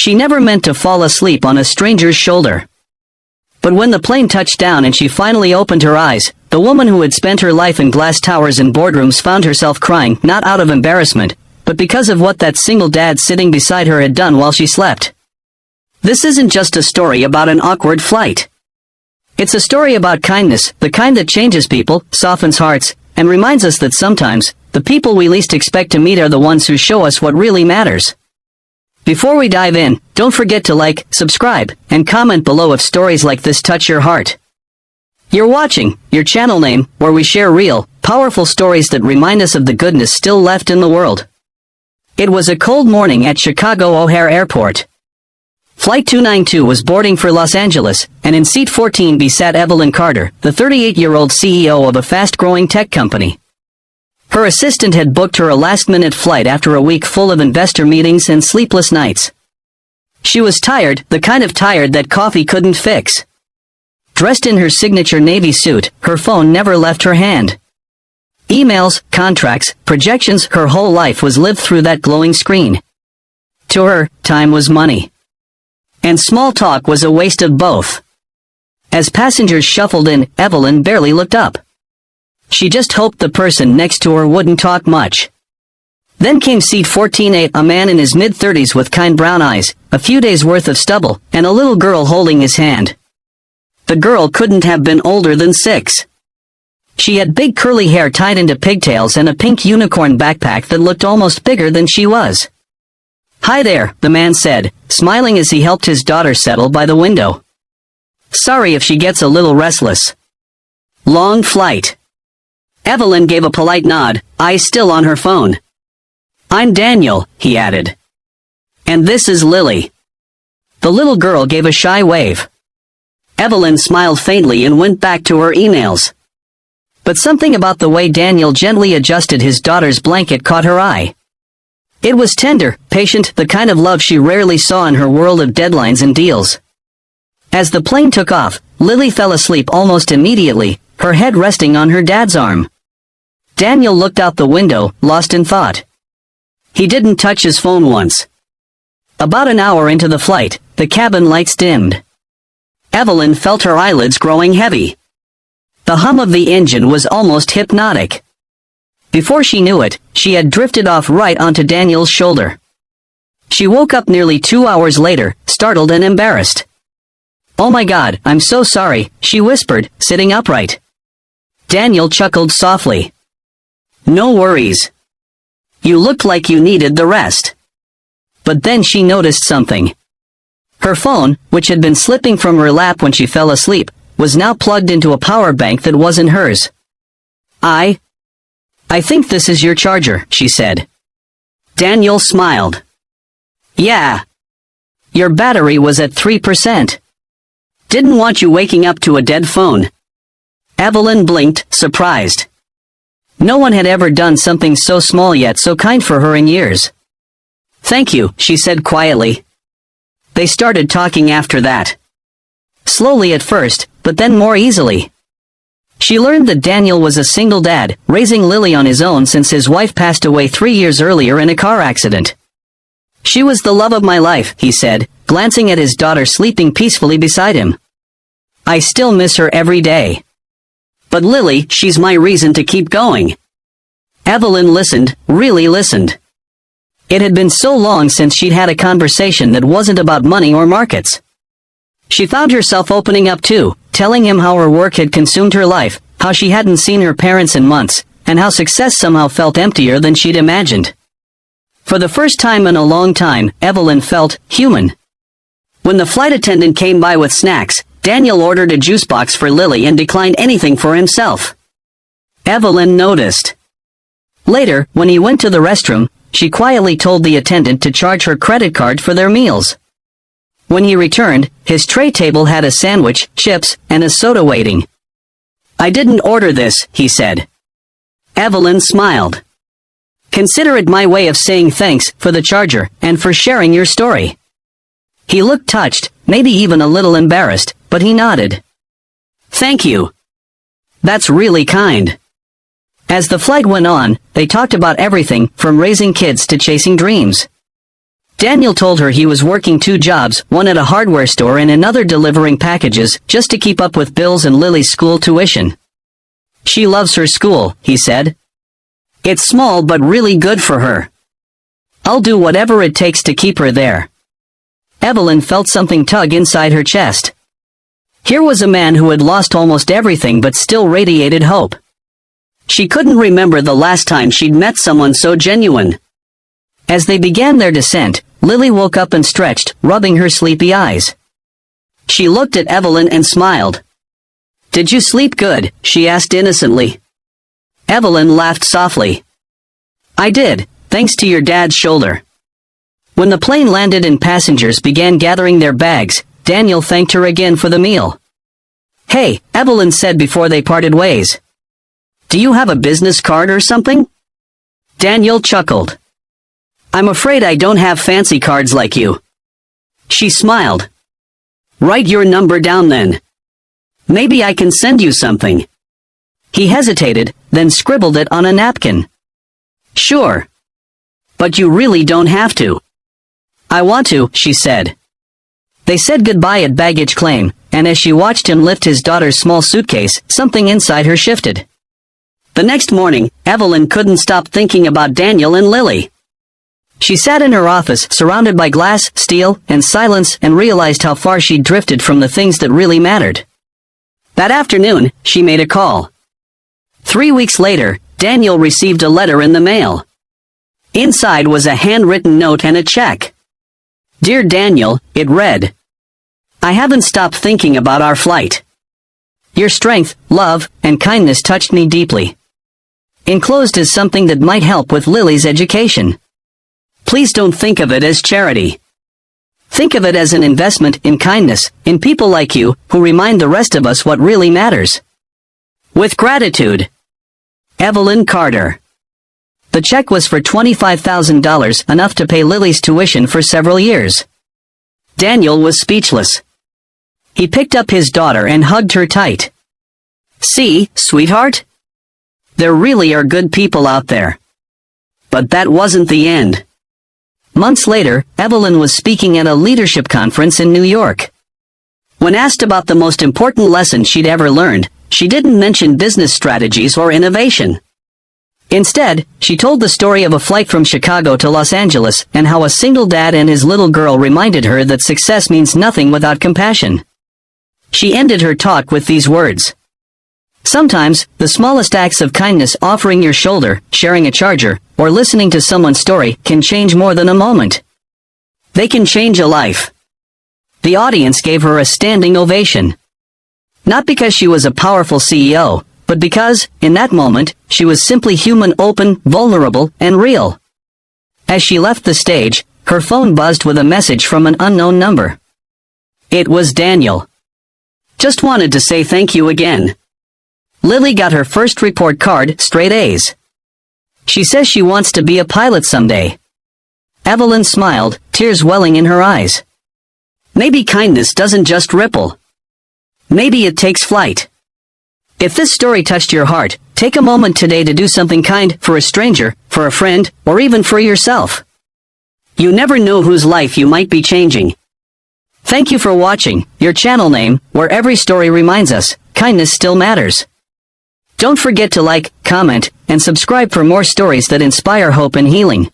She never meant to fall asleep on a stranger's shoulder. But when the plane touched down and she finally opened her eyes, the woman who had spent her life in glass towers and boardrooms found herself crying, not out of embarrassment, but because of what that single dad sitting beside her had done while she slept. This isn't just a story about an awkward flight. It's a story about kindness, the kind that changes people, softens hearts, and reminds us that sometimes, the people we least expect to meet are the ones who show us what really matters. Before we dive in, don't forget to like, subscribe, and comment below if stories like this touch your heart. You're watching your channel name, where we share real, powerful stories that remind us of the goodness still left in the world. It was a cold morning at Chicago O'Hare Airport. Flight 292 was boarding for Los Angeles, and in seat 14B sat Evelyn Carter, the 38-year-old CEO of a fast-growing tech company. Her assistant had booked her a last-minute flight after a week full of investor meetings and sleepless nights. She was tired, the kind of tired that coffee couldn't fix. Dressed in her signature navy suit, her phone never left her hand. Emails, contracts, projections, her whole life was lived through that glowing screen. To her, time was money. And small talk was a waste of both. As passengers shuffled in, Evelyn barely looked up. She just hoped the person next to her wouldn't talk much. Then came seat 14A, a man in his mid-30s with kind brown eyes, a few days' worth of stubble, and a little girl holding his hand. The girl couldn't have been older than 6. She had big curly hair tied into pigtails and a pink unicorn backpack that looked almost bigger than she was. "Hi there," the man said, smiling as he helped his daughter settle by the window. "Sorry if she gets a little restless." Long flight. Evelyn gave a polite nod, eyes still on her phone. "I'm Daniel," he added. "And this is Lily." The little girl gave a shy wave. Evelyn smiled faintly and went back to her emails. But something about the way Daniel gently adjusted his daughter's blanket caught her eye. It was tender, patient, the kind of love she rarely saw in her world of deadlines and deals. As the plane took off, Lily fell asleep almost immediately, her head resting on her dad's arm. Daniel looked out the window, lost in thought. He didn't touch his phone once. About an hour into the flight, the cabin lights dimmed. Evelyn felt her eyelids growing heavy. The hum of the engine was almost hypnotic. Before she knew it, she had drifted off right onto Daniel's shoulder. She woke up nearly 2 hours later, startled and embarrassed. "Oh my God, I'm so sorry," she whispered, sitting upright. Daniel chuckled softly. "No worries. You looked like you needed the rest." But then she noticed something. Her phone, which had been slipping from her lap when she fell asleep, was now plugged into a power bank that wasn't hers. I think this is your charger," she said. Daniel smiled. "Yeah. Your battery was at 3%. Didn't want you waking up to a dead phone." Evelyn blinked, surprised. No one had ever done something so small yet so kind for her in years. "Thank you," she said quietly. They started talking after that. Slowly at first, but then more easily. She learned that Daniel was a single dad, raising Lily on his own since his wife passed away 3 years earlier in a car accident. "She was the love of my life," he said, glancing at his daughter sleeping peacefully beside him. "I still miss her every day. But Lily, she's my reason to keep going." Evelyn listened, really listened. It had been so long since she'd had a conversation that wasn't about money or markets. She found herself opening up too, telling him how her work had consumed her life, how she hadn't seen her parents in months, and how success somehow felt emptier than she'd imagined. For the first time in a long time, Evelyn felt human. When the flight attendant came by with snacks, Daniel ordered a juice box for Lily and declined anything for himself. Evelyn noticed. Later, when he went to the restroom, she quietly told the attendant to charge her credit card for their meals. When he returned, his tray table had a sandwich, chips, and a soda waiting. "I didn't order this," he said. Evelyn smiled. "Consider it my way of saying thanks for the charger and for sharing your story." He looked touched, maybe even a little embarrassed, but he nodded. "Thank you. That's really kind." As the flight went on, they talked about everything from raising kids to chasing dreams. Daniel told her he was working 2 jobs, one at a hardware store and another delivering packages, just to keep up with bills and Lily's school tuition. She loves her school, he said. It's small but really good for her. I'll do whatever it takes to keep her there. Evelyn felt something tug inside her chest. Here was a man who had lost almost everything but still radiated hope. She couldn't remember the last time she'd met someone so genuine. As they began their descent, Lily woke up and stretched, rubbing her sleepy eyes. She looked at Evelyn and smiled. "Did you sleep good?" she asked innocently. Evelyn laughed softly. "I did, thanks to your dad's shoulder." When the plane landed and passengers began gathering their bags, Daniel thanked her again for the meal. "Hey," Evelyn said before they parted ways. "Do you have a business card or something?" Daniel chuckled. "I'm afraid I don't have fancy cards like you." She smiled. "Write your number down then. Maybe I can send you something." He hesitated, then scribbled it on a napkin. "Sure. But you really don't have to." "I want to," she said. They said goodbye at baggage claim, and as she watched him lift his daughter's small suitcase, something inside her shifted. The next morning, Evelyn couldn't stop thinking about Daniel and Lily. She sat in her office, surrounded by glass, steel, and silence, and realized how far she'd drifted from the things that really mattered. That afternoon, she made a call. 3 weeks later, Daniel received a letter in the mail. Inside was a handwritten note and a check. "Dear Daniel," it read, "I haven't stopped thinking about our flight. Your strength, love, and kindness touched me deeply. Enclosed is something that might help with Lily's education. Please don't think of it as charity. Think of it as an investment in kindness, in people like you, who remind the rest of us what really matters. With gratitude, Evelyn Carter." The check was for $25,000, enough to pay Lily's tuition for several years. Daniel was speechless. He picked up his daughter and hugged her tight. "See, sweetheart? There really are good people out there." But that wasn't the end. Months later, Evelyn was speaking at a leadership conference in New York. When asked about the most important lesson she'd ever learned, she didn't mention business strategies or innovation. Instead, she told the story of a flight from Chicago to Los Angeles and how a single dad and his little girl reminded her that success means nothing without compassion. She ended her talk with these words. "Sometimes, the smallest acts of kindness, offering your shoulder, sharing a charger, or listening to someone's story, can change more than a moment. They can change a life." The audience gave her a standing ovation. Not because she was a powerful CEO, but because, in that moment, she was simply human, open, vulnerable, and real. As she left the stage, her phone buzzed with a message from an unknown number. It was Daniel. "Just wanted to say thank you again. Lily got her first report card, straight A's. She says she wants to be a pilot someday." Evelyn smiled, tears welling in her eyes. Maybe kindness doesn't just ripple. Maybe it takes flight. If this story touched your heart, take a moment today to do something kind for a stranger, for a friend, or even for yourself. You never know whose life you might be changing. Thank you for watching, your channel name, where every story reminds us, kindness still matters. Don't forget to like, comment, and subscribe for more stories that inspire hope and healing.